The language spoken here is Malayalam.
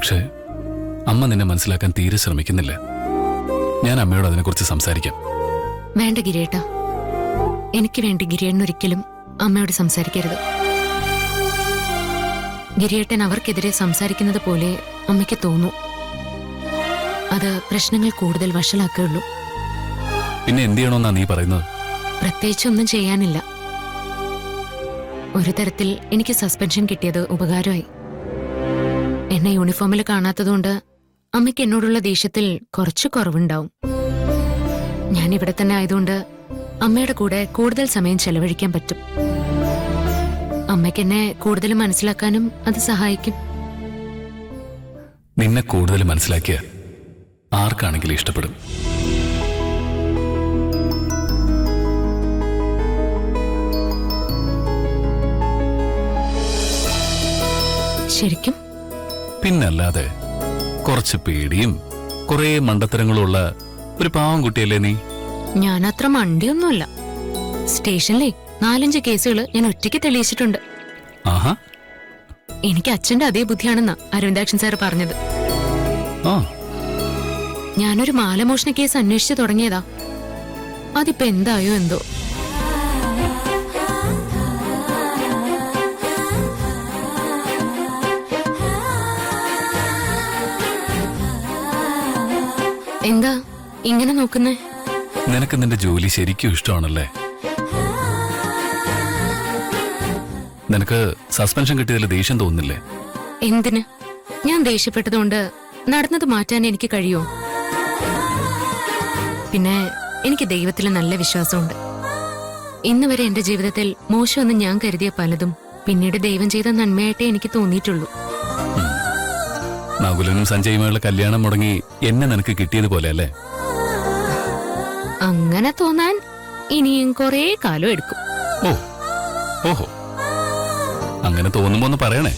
പക്ഷേ അമ്മ നിന്നെ മനസ്സിലാക്കാൻ തീരെ ശ്രമിക്കുന്നില്ല. ഞാൻ അമ്മയോട് അതിനെക്കുറിച്ച് സംസാരിക്കാം. വേണ്ട ഗിരിയേട്ടാ, എനിക്ക് വേണ്ടി ഗിരിയേട്ടനൊരിക്കലും അമ്മയോട് സംസാരിക്കരുത്. ഗിരിയേട്ടൻ അവർക്കെതിരെ സംസാരിക്കുന്നത് പോലെ അമ്മയ്ക്ക് തോന്നൂ. അത് പ്രശ്നങ്ങൾ കൂടുതൽ വഷളാക്കുകയുള്ളൂ. പിന്നെ എന്ത് ചെയ്യണമെന്നാ നീ പറയുന്നത്? പ്രത്യേകിച്ചൊന്നും ചെയ്യാനില്ല. ഒരു തരത്തിൽ എനിക്ക് സസ്പെൻഷൻ കിട്ടിയത് ഉപകാരമായി. എന്നെ യൂണിഫോമിൽ കാണാത്തതുകൊണ്ട് അമ്മയ്ക്ക് എന്നോടുള്ള ദേഷ്യത്തിൽ കുറച്ച് കുറവുണ്ടാവും. ഞാൻ ഇവിടെ തന്നെ ആയതുകൊണ്ട് അമ്മയുടെ കൂടെ കൂടുതൽ സമയം ചെലവഴിക്കാൻ പറ്റും. അമ്മയ്ക്ക് എന്നെ കൂടുതൽ മനസ്സിലാക്കാനും അത് സഹായിക്കും. നിന്നെ കൂടുതൽ മനസ്സിലാക്കിയ ആർക്കാണെങ്കിലും ഇഷ്ടപ്പെടും. ശരിക്കും? പിന്നല്ലാതെ. കുറച്ച് പേടിയും കുറെ മണ്ടത്തരങ്ങളുള്ള ഒരു പാവം കുട്ടിയല്ലേ നീ? ഞാനത്ര മണ്ടിയൊന്നുമല്ല. സ്റ്റേഷനിലെ 4-5 കേസുകൾ ഞാൻ ഒറ്റയ്ക്ക് തെളിയിച്ചിട്ടുണ്ട്. ആഹാ. എനിക്ക് അച്ഛന്റെ അതേ ബുദ്ധിയാണെന്നാ അരവിന്ദാക്ഷൻ സാർ പറഞ്ഞത്. ഞാനൊരു മാലമോഷണ കേസ് അന്വേഷിച്ചു തുടങ്ങിയതാ. അതിപ്പോ എന്തായോ എന്തോ. എന്താ ഇങ്ങനെ നോക്കുന്നേ? നിനക്ക് നിന്റെ ജോലി ശരിക്കും ഇഷ്ടമാണല്ലേ? നിനക്ക് സസ്പെൻഷൻ കിട്ടിയതിൽ ദേഷ്യം തോന്നുന്നില്ലേ? എന്തിന്? ഞാൻ ദേഷ്യപ്പെട്ടതുകൊണ്ട് നടന്നത് മാറ്റാൻ എനിക്ക് കഴിയോ? പിന്നെ എനിക്ക് ദൈവത്തിൽ നല്ല വിശ്വാസമുണ്ട്. ഇന്ന് വരെ എന്റെ ജീവിതത്തിൽ മോശമെന്ന് ഞാൻ കരുതിയ പലതും പിന്നീട് ദൈവം ചെയ്ത നന്മയായിട്ടേ എനിക്ക് തോന്നിയിട്ടുള്ളൂ. നകുലനും സഞ്ജയുമായുള്ള കല്യാണം മുടങ്ങി എന്നെ നിനക്ക് കിട്ടിയതുപോലെ അല്ലേ? അങ്ങനെ തോന്നാൻ ഇനിയും കുറേ കാലം എടുക്കും. ഓഹോ, അങ്ങനെ തോന്നുമ്പോ ഒന്ന് പറയണേ.